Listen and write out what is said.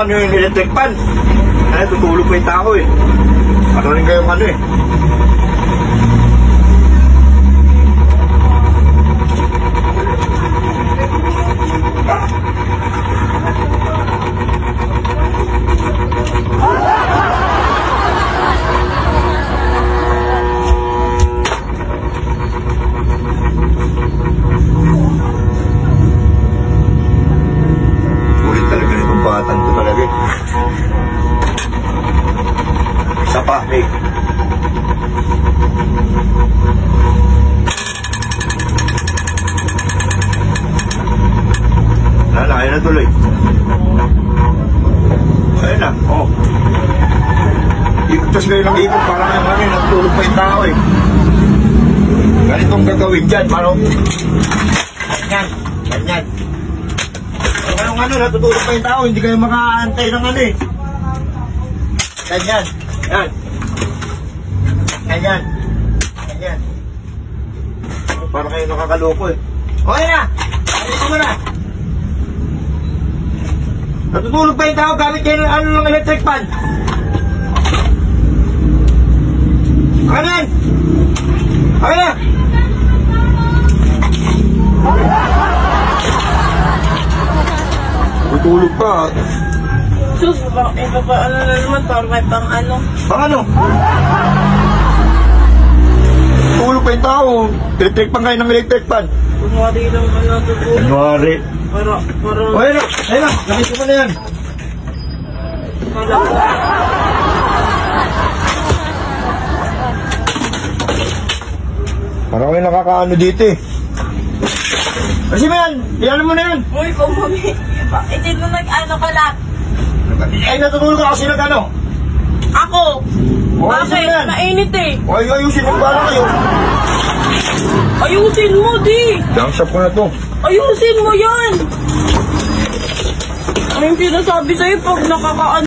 nakaano yung electric pan. Ay, tutulog pa yung tao eh. Ano rin kayong ano eh. Ulit talaga nitong batan ko talaga. Isa pa, eh. Ayun na tuloy. Ayun na, oh. Ikot kayo ng ikot, parang yung ano, natulog pa yung tao eh. Ganitong gagawin dyan, parang ganyan, ganyan. Parang ano, natutulog pa yung tao, hindi kayo makaantay ng ano eh. Ganyan, yan. Ganyan, ganyan. Parang kayo nakakaloko eh. Okay na! Ayun mo na! Natutulog pa yung tao gamit kayo ng ano ng electric pan. Kanan! Okay na! Natutulog pa. Sus, iba pa ano na naman, parang may pang ano. Pang ano? Natutulog pa yung tao. Electric pan kayo ng electric pan. Kunwari lang ano natutulog. Kunwari. Para. Ayun na! Ayun na! Nakita ko na yan. Parang kayo nakakaano dito eh. Kasi ba yan? Iyalan mo na yan. Uy, kumami. Hindi mo nag-ano ka lang. Ay, natutulog ka kasi nag-ano? Ako! Ayusin Bakit? mo yan. Nainit eh. Ay, ayusin mo para kayo. Ayusin mo, di! Dangsap ko na to. Ayusin mo yan! Ano yung sinasabi sa'yo pag nakakaano?